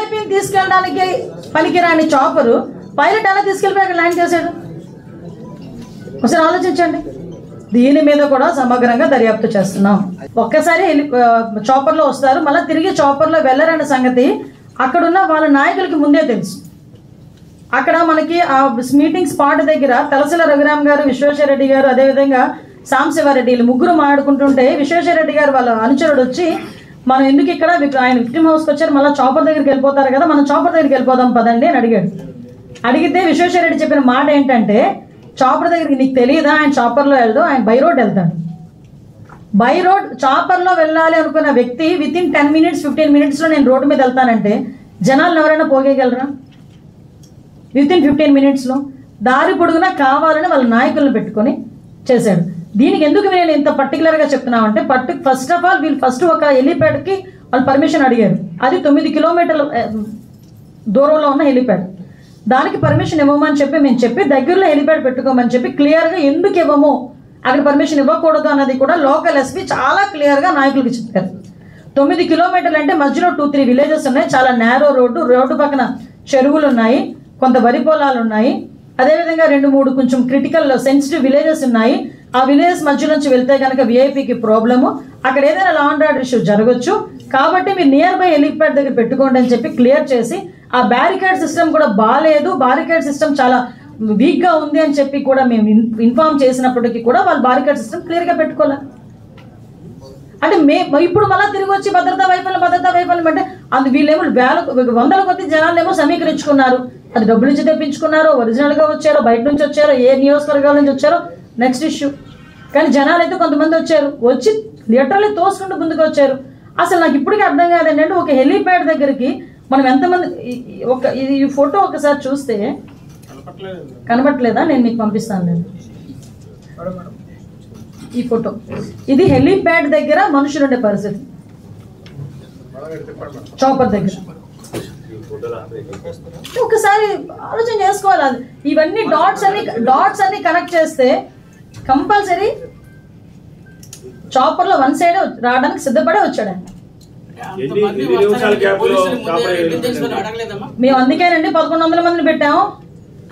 విఐపీని తీసుకెళ్ళడానికి పనికిరాని చాపరు పైలట్ ఎలా తీసుకెళ్ళిపోయి అక్కడ ల్యాండ్ చేశాడు? ఒకసారి ఆలోచించండి. దీని మీద కూడా సమగ్రంగా దర్యాప్తు చేస్తున్నాం. ఒక్కసారి చాపర్లో వస్తారు, మళ్ళీ తిరిగి చాపర్లో వెళ్ళరన్న సంగతి అక్కడున్న వాళ్ళ నాయకులకి ముందే తెలుసు. అక్కడ మనకి ఆ మీటింగ్ స్పాట్ దగ్గర తలసిల రఘురామ్ గారు, విశ్వేశ్వరరెడ్డి గారు, అదేవిధంగా సాంబశివారెడ్డి వీళ్ళు ముగ్గురు మాట్లాడుకుంటుంటే విశ్వేశ్వరరెడ్డి గారు వాళ్ళ అనుచరుడు వచ్చి మనం ఎందుకు ఇక్కడ ఆయన విక్టిమ్ హౌస్కి వచ్చారు, మళ్ళీ చాపర్ దగ్గరికి వెళ్ళిపోతారు కదా, మనం చాపర్ దగ్గరికి వెళ్ళిపోదాం పదండి అని అడిగాడు. అడిగితే విశ్వేశ్వరరెడ్డి చెప్పిన మాట ఏంటంటే, చాపర్ దగ్గరికి నీకు తెలియదా, ఆయన చాపర్లో వెళ్దాం, ఆయన బై రోడ్ వెళ్తాడు. బై రోడ్ చాపర్లో వెళ్ళాలి అనుకున్న వ్యక్తి వితిన్ 10 minutes 15 minutesలో నేను రోడ్డు మీద వెళ్తానంటే జనాలను ఎవరైనా పోగేయగలరా? వితిన్ 15 minutesలో దారి పొడుగునా కావాలని వాళ్ళ నాయకులను పెట్టుకొని చేశాడు. దీనికి ఎందుకు నేను ఇంత పర్టికులర్గా చెప్తున్నామంటే, ఫస్ట్ ఆఫ్ ఆల్ వీళ్ళు ఫస్ట్ ఒక హెలీప్యాడ్కి వాళ్ళు పర్మిషన్ అడిగారు. అది 9 kilometers దూరంలో ఉన్న హెలీప్యాడ్. దానికి పర్మిషన్ ఇవ్వమని చెప్పి మేము చెప్పి దగ్గరలో హెలీప్యాడ్ పెట్టుకోమని చెప్పి క్లియర్గా ఎందుకు ఇవ్వము, అక్కడ పర్మిషన్ ఇవ్వకూడదు అన్నది కూడా లోకల్ ఎస్పీ చాలా క్లియర్గా నాయకులకి చెప్పారు. 9 kilometers అంటే మధ్యలో 2-3 villages ఉన్నాయి, చాలా నేరో రోడ్డు పక్కన చెరువులు ఉన్నాయి, కొంత వరి పొలాలు ఉన్నాయి, అదేవిధంగా 2-3 కొంచెం క్రిటికల్ సెన్సిటివ్ విలేజెస్ ఉన్నాయి. ఆ విలేజెస్ మధ్య నుంచి వెళ్తే కనుక విఐపీకి ప్రాబ్లము, అక్కడ ఏదైనా లా అండ్ ఆర్డర్ ఇష్యూ జరగచ్చు, కాబట్టి మీరు నియర్ బై హెలీప్యాడ్ దగ్గర పెట్టుకోండి అని చెప్పి క్లియర్ చేసి, ఆ బ్యారికేడ్ సిస్టమ్ కూడా బాగాలేదు, బ్యారికేడ్ సిస్టమ్ చాలా వీక్గా ఉంది అని చెప్పి కూడా మేము ఇన్ఫార్మ్ చేసినప్పటికీ కూడా వాళ్ళు బ్యారికేడ్ సిస్టమ్ క్లియర్గా పెట్టుకోలే. అంటే ఇప్పుడు మళ్ళీ తిరిగి వచ్చి భద్రతా వైఫల్యం అంటే అది వీళ్ళేమో వందల కొద్ది జనాలేమో సమీకరించుకున్నారు, అది డబ్బులు ఇచ్చి తెప్పించుకున్నారో, ఒరిజినల్గా వచ్చారో, బయట నుంచి వచ్చారో, ఏ నియోజకవర్గాల నుంచి వచ్చారో నెక్స్ట్ ఇష్యూ. కానీ జనాలు అయితే కొంతమంది వచ్చి లిటరల్లీ తోసుకుంటూ ముందుకు వచ్చారు. అసలు నాకు ఇప్పటికీ అర్థం కాదు ఏంటంటే, ఒక హెలీప్యాడ్ దగ్గరికి మనం ఎంతమంది, ఈ ఫోటో ఒకసారి చూస్తే కనబట్టలేదా? నేను మీకు పంపిస్తాను. నేను ఈ ఫోటో, ఇది హెలీప్యాడ్ దగ్గర మనుషులు ఉండే పరిస్థితి, చాపర్ దగ్గర. ఒకసారి ఆలోచన చేసుకోవాలి. ఇవన్నీ డాట్స్ అన్ని కనెక్ట్ చేస్తే కంపల్సరీ చాపర్లో వన్ సైడ్ రావడానికి సిద్ధపడే వచ్చాడు ఆయన. మేము అందుకేనండి 1100 మందిని పెట్టాము.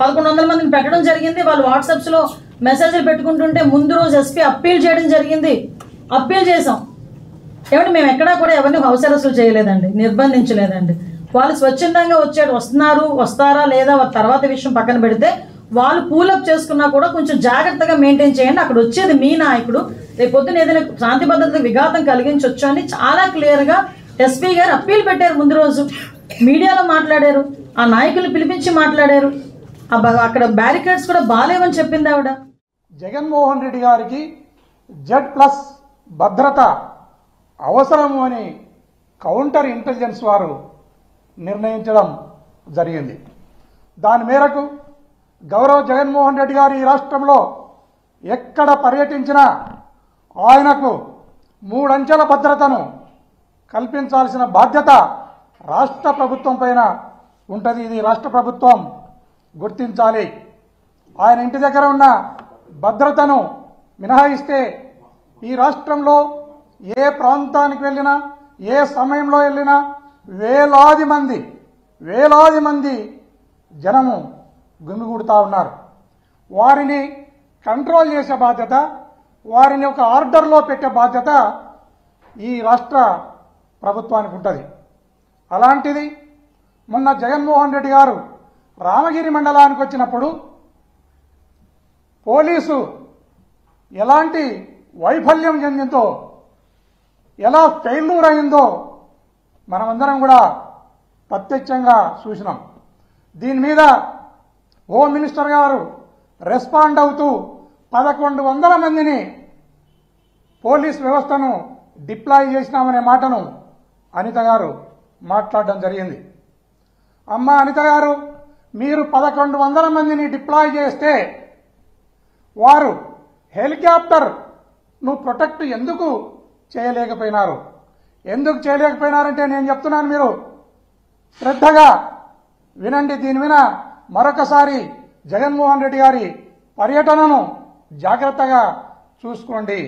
1100 మందిని పెట్టడం జరిగింది. వాళ్ళు వాట్సాప్స్లో మెసేజ్లు పెట్టుకుంటుంటే ముందు రోజు ఎస్పీ అప్పీల్ చేయడం జరిగింది. అప్పీల్ చేసాం. ఏమంటే మేము ఎక్కడా కూడా ఎవరిని హౌస్ అరెస్టులు చేయలేదండి, నిర్బంధించలేదండి. వాళ్ళు స్వచ్ఛందంగా వస్తారా లేదా తర్వాత విషయం పక్కన పెడితే, వాళ్ళు పూలప్ చేసుకున్నా కూడా కొంచెం జాగ్రత్తగా మెయింటైన్ చేయండి. అక్కడ వచ్చేది మీ నాయకుడు, రేపు పొద్దున ఏదైనా శాంతి భద్రతకు విఘాతం కలిగించవచ్చు అని చాలా క్లియర్గా ఎస్పీ గారు అప్పీల్ పెట్టారు. ముందు రోజు మీడియాలో మాట్లాడారు, ఆ నాయకులు పిలిపించి మాట్లాడారు. అక్కడ బ్యారికేడ్స్ కూడా బాలేవని చెప్పింది ఆవిడ. జగన్మోహన్ రెడ్డి గారికి Z+ భద్రత అవసరము అని కౌంటర్ ఇంటెలిజెన్స్ వారు నిర్ణయించడం జరిగింది. దాని మేరకు గౌరవ జగన్మోహన్ రెడ్డి గారు ఈ రాష్ట్రంలో ఎక్కడ పర్యటించినా ఆయనకు 3 అంచెల భద్రతను కల్పించాల్సిన బాధ్యత రాష్ట్ర ప్రభుత్వం పైన ఉంటుంది. ఇది రాష్ట్ర ప్రభుత్వం గుర్తించాలి. ఆయన ఇంటి దగ్గర ఉన్న భద్రతను మినహాయిస్తే ఈ రాష్ట్రంలో ఏ ప్రాంతానికి వెళ్ళినా, ఏ సమయంలో వెళ్ళినా వేలాది మంది జనము గుమిగూడుతూ ఉన్నారు. వారిని కంట్రోల్ చేసే బాధ్యత, వారిని ఒక ఆర్డర్లో పెట్టే బాధ్యత ఈ రాష్ట్ర ప్రభుత్వానికి ఉంటుంది. అలాంటిది మొన్న జగన్మోహన్ రెడ్డి గారు రామగిరి మండలానికి వచ్చినప్పుడు పోలీసు ఎలాంటి వైఫల్యం చెందిందో, ఎలా ఫెయిల్యూర్ అయిందో మనమందరం కూడా ప్రత్యక్షంగా చూసినాం. దీని మీద హోమ్ మినిస్టర్ గారు రెస్పాండ్ అవుతూ 1100 మందిని పోలీస్ వ్యవస్థను డిప్లాయ్ చేసినామనే మాటను అనిత గారు మాట్లాడడం జరిగింది. అమ్మ అనిత గారు, మీరు 1100 మందిని డిప్లాయ్ చేస్తే వారు హెలికాప్టర్ను ప్రొటెక్ట్ ఎందుకు చేయలేకపోయినారు? ఎందుకు చేయలేకపోయినారంటే నేను చెప్తున్నాను, మీరు శ్రద్ధగా వినండి. దీని మీద మరొకసారి జగన్మోహన్ రెడ్డి గారి పర్యటనను జాగ్రత్తగా చూసుకోండి.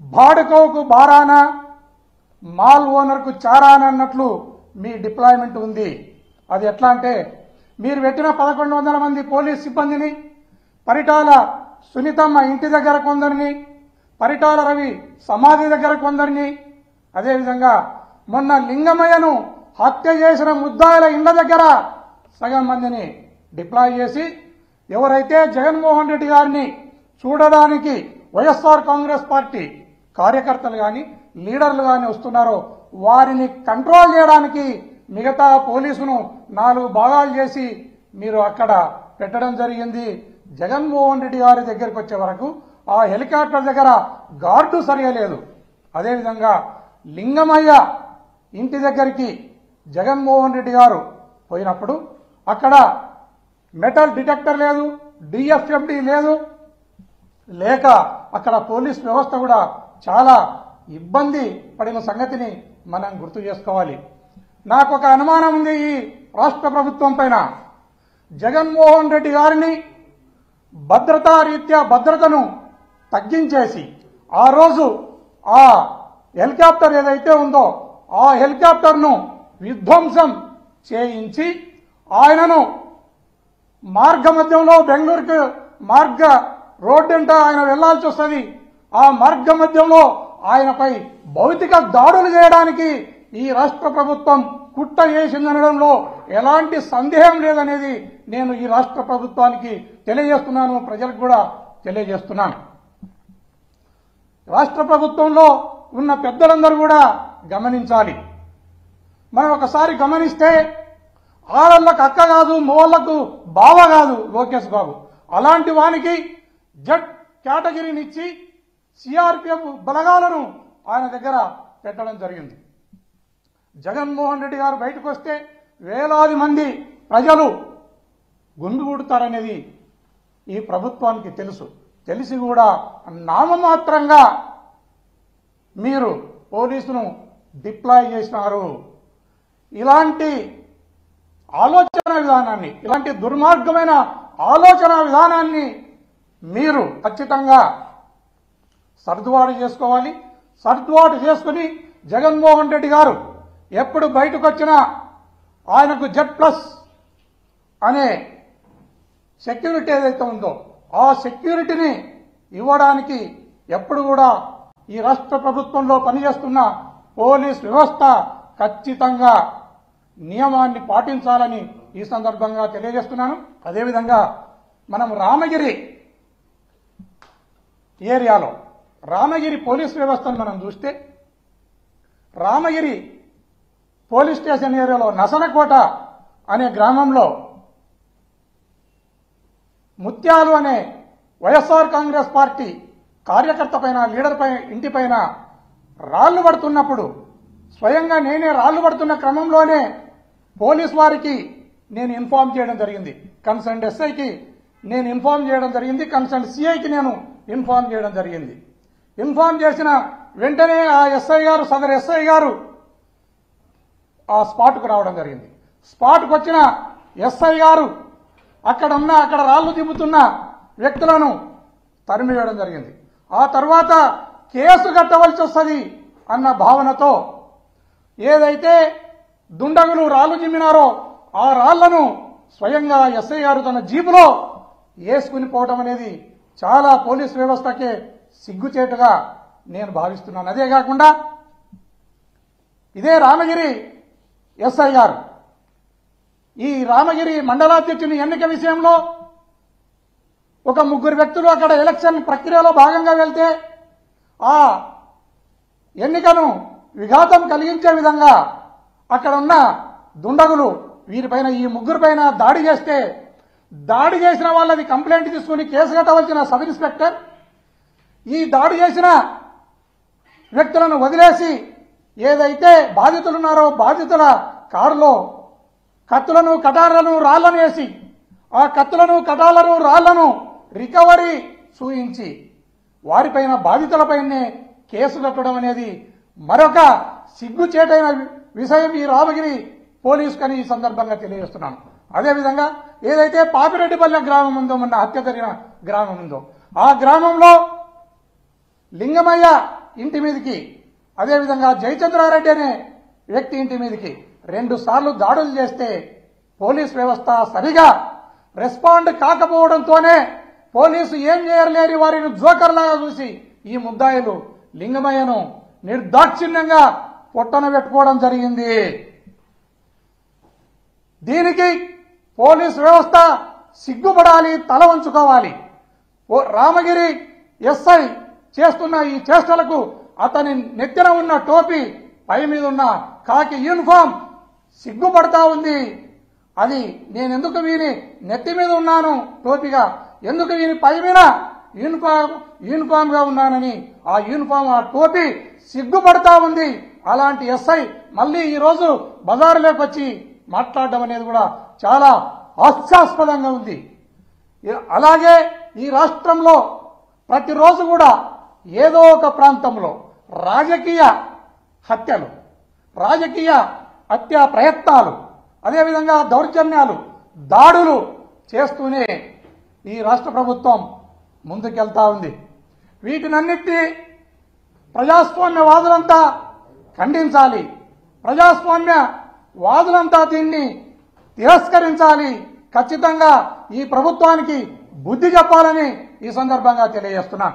బాడుకోకు బారాన మాల్ ఓనర్కు చారాని అన్నట్లు మీ డిప్లాయ్మెంట్ ఉంది. అది ఎట్లా అంటే మీరు పెట్టిన 1100 మంది పోలీస్ సిబ్బందిని, పరిటాల సునీతమ్మ ఇంటి దగ్గర కొందరిని, పరిటాల రవి సమాధి దగ్గర కొందరిని, అదేవిధంగా మొన్న లింగమయ్యను హత్య చేసిన ముద్దాయిల ఇండ్ల దగ్గర సగం మందిని డిప్లాయ్ చేసి ఎవరైతే జగన్మోహన్ రెడ్డి గారిని చూడడానికి వైఎస్ఆర్ కాంగ్రెస్ పార్టీ కార్యకర్తలు గాని లీడర్లు గాని వస్తున్నారో వారిని కంట్రోల్ చేయడానికి మిగతా పోలీసును 4 భాగాలు చేసి మీరు అక్కడ పెట్టడం జరిగింది. జగన్మోహన్ రెడ్డి గారి దగ్గరికి వచ్చే వరకు ఆ హెలికాప్టర్ దగ్గర గార్డు సరియలేదు. అదేవిధంగా లింగమయ్య ఇంటి దగ్గరికి జగన్మోహన్ రెడ్డి గారు పోయినప్పుడు అక్కడ మెటల్ డిటెక్టర్ లేదు, డిఎఫ్ఎండి లేదు, లేక అక్కడ పోలీస్ వ్యవస్థ కూడా చాలా ఇబ్బంది పడిన సంగతిని మనం గుర్తు చేసుకోవాలి. నాకు ఒక అనుమానం ఉంది ఈ రాష్ట్ర ప్రభుత్వం పైన. జగన్మోహన్ రెడ్డి గారిని భద్రతా రీత్యా భద్రతను తగ్గించేసి ఆ రోజు ఆ హెలికాప్టర్ ఏదైతే ఉందో ఆ హెలికాప్టర్ను విధ్వంసం చేయించి ఆయనను మార్గ మధ్యంలో బెంగళూరుకు మార్గ రోడ్డు అంట ఆయన వెళ్లాల్సి వస్తుంది. ఆ మార్గ మధ్యంలో ఆయనపై భౌతిక దాడులు చేయడానికి ఈ రాష్ట్ర ప్రభుత్వం కుట్ర చేసిందనడంలో ఎలాంటి సందేహం లేదనేది నేను ఈ రాష్ట్ర ప్రభుత్వానికి తెలియజేస్తున్నాను, ప్రజలకు కూడా తెలియజేస్తున్నాను. రాష్ట్ర ప్రభుత్వంలో ఉన్న పెద్దలందరూ కూడా గమనించాలి. మనం ఒకసారి గమనిస్తే ఆడళ్లకు అక్క కాదు, మోళ్లకు బావ కాదు లోకేష్ బాబు. అలాంటి వానికి జడ్ కేటగిరీనిచ్చి సిఆర్పిఎఫ్ బలగాలను ఆయన దగ్గర పెట్టడం జరిగింది. జగన్మోహన్ రెడ్డి గారు బయటకు వస్తే వేలాది మంది ప్రజలు గుండుగుడతారనేది ఈ ప్రభుత్వానికి తెలుసు. తెలిసి కూడా నామమాత్రంగా మీరు పోలీసును డిప్లాయ్ చేసినారు. ఇలాంటి ఆలోచన విధానాన్ని, ఇలాంటి దుర్మార్గమైన ఆలోచన విధానాన్ని మీరు ఖచ్చితంగా సర్దుబాటు చేసుకోవాలి. సర్దుబాటు చేసుకుని జగన్మోహన్ రెడ్డి గారు ఎప్పుడు బయటకు వచ్చినా ఆయనకు Z+ అనే సెక్యూరిటీ ఏదైతే ఉందో ఆ సెక్యూరిటీని ఇవ్వడానికి ఎప్పుడు కూడా ఈ రాష్ట్ర ప్రభుత్వంలో పనిచేస్తున్న పోలీస్ వ్యవస్థ ఖచ్చితంగా నియమాన్ని పాటించాలని ఈ సందర్భంగా తెలియజేస్తున్నాను. అదేవిధంగా మనం రామగిరి ఏరియాలో రామగిరి పోలీస్ వ్యవస్థను మనం చూస్తే రామగిరి పోలీస్ స్టేషన్ ఏరియాలో నసనకోట అనే గ్రామంలో ముత్యాలు అనే వైఎస్ఆర్ కాంగ్రెస్ పార్టీ కార్యకర్త పైన లీడర్ పైన ఇంటిపైన రాళ్లు పడుతున్నప్పుడు స్వయంగా నేనే రాళ్లు పడుతున్న క్రమంలోనే పోలీస్ వారికి నేను ఇన్ఫార్మ్ చేయడం జరిగింది. కన్సర్న్ ఎస్ఐకి నేను ఇన్ఫార్మ్ చేయడం జరిగింది, కన్సర్న్ సిఐకి నేను ఇన్ఫార్మ్ చేయడం జరిగింది. ఇన్ఫార్మ్ చేసిన వెంటనే ఆ ఎస్ఐ గారు, సదర్ ఎస్ఐ గారు ఆ స్పాట్కు రావడం జరిగింది. స్పాట్కు వచ్చిన ఎస్ఐ గారు అక్కడ రాళ్లు దిబ్బుతున్న వ్యక్తులను తరిమివేయడం జరిగింది. ఆ తర్వాత కేసు కట్టవలసి వస్తుంది అన్న భావనతో ఏదైతే దుండగులు రాళ్లు జిమ్మినారో ఆ రాళ్లను స్వయంగా ఎస్ఐ గారు తన జీపులో వేసుకుని పోవడం అనేది చాలా పోలీస్ వ్యవస్థకే సిగ్గుచేటుగా నేను భావిస్తున్నాను. అదే కాకుండా ఇదే రామగిరి ఎస్ఐ గారు ఈ రామగిరి మండలాధ్యక్షుని ఎన్నిక విషయంలో ఒక 3 వ్యక్తులు అక్కడ ఎలక్షన్ ప్రక్రియలో భాగంగా వెళ్తే ఆ ఎన్నికను విఘాతం కలిగించే విధంగా అక్కడ ఉన్న దుండగులు వీరిపైన ఈ 3 పైన దాడి చేస్తే దాడి చేసిన వాళ్ళది కంప్లైంట్ తీసుకుని కేసు కట్టవలసిన సబ్ ఇన్స్పెక్టర్ ఈ దాడి చేసిన వ్యక్తులను వదిలేసి ఏదైతే బాధితులున్నారో బాధితుల కారులో కత్తులను కటార్లను రాళ్లను వేసి ఆ కత్తులను కటార్లను రాళ్లను రికవరీ చూయించి వారిపైన బాధితులపైనే కేసు కట్టడం అనేది మరొక సిగ్గుచేటైన విషయం ఈ రామగిరి పోలీస్ కని ఈ సందర్భంగా తెలియజేస్తున్నాను. అదేవిధంగా ఏదైతే పాపిరెడ్డిపల్లె గ్రామం ఉందో, మొన్న హత్య జరిగిన గ్రామం ఉందో ఆ గ్రామంలో లింగమయ్య ఇంటి మీదకి అదేవిధంగా జయచంద్రారెడ్డి అనే వ్యక్తి ఇంటి మీదకి 2 సార్లు దాడులు చేస్తే పోలీస్ వ్యవస్థ సరిగా రెస్పాండ్ కాకపోవడంతోనే పోలీసు ఏం చేయలేని వారిని జోకర్లాగా చూసి ఈ ముద్దాయిలు లింగమయ్యను నిర్దాక్షిణ్యంగా పొట్టన పెట్టుకోవడం జరిగింది. దీనికి పోలీసు వ్యవస్థ సిగ్గుపడాలి, తల వంచుకోవాలి. రామగిరి ఎస్ఐ చేస్తున్న ఈ చేష్టలకు అతని నెత్తిన ఉన్న టోపీ, పై మీద ఉన్న కాకి యూనిఫామ్ సిగ్గుపడతా ఉంది. అది నేనెందుకు వీని నెత్తి మీద ఉన్నాను టోపీగా, ఎందుకు వీని పై మీద యూనిఫామ్ గా ఉన్నానని ఆ యూనిఫామ్, ఆ టోపీ సిగ్గుపడతా ఉంది. అలాంటి ఎస్ఐ మళ్ళీ ఈ రోజు బజారులోకి వచ్చి మాట్లాడడం అనేది కూడా చాలా హాస్యాస్పదంగా ఉంది. అలాగే ఈ రాష్ట్రంలో ప్రతిరోజు కూడా ఏదో ఒక ప్రాంతంలో రాజకీయ హత్యలు, రాజకీయ హత్యా ప్రయత్నాలు, అదేవిధంగా దౌర్జన్యాలు, దాడులు చేస్తూనే ఈ రాష్ట్ర ప్రభుత్వం ముందుకెళ్తా ఉంది. వీటినన్నిటినీ ప్రజాస్వామ్యవాదులంతా ఖండించాలి. ప్రజాస్వామ్యవాదులంతా దీన్ని తిరస్కరించాలి. ఖచ్చితంగా ఈ ప్రభుత్వానికి బుద్ధి చెప్పాలని ఈ సందర్భంగా తెలియజేస్తున్నా.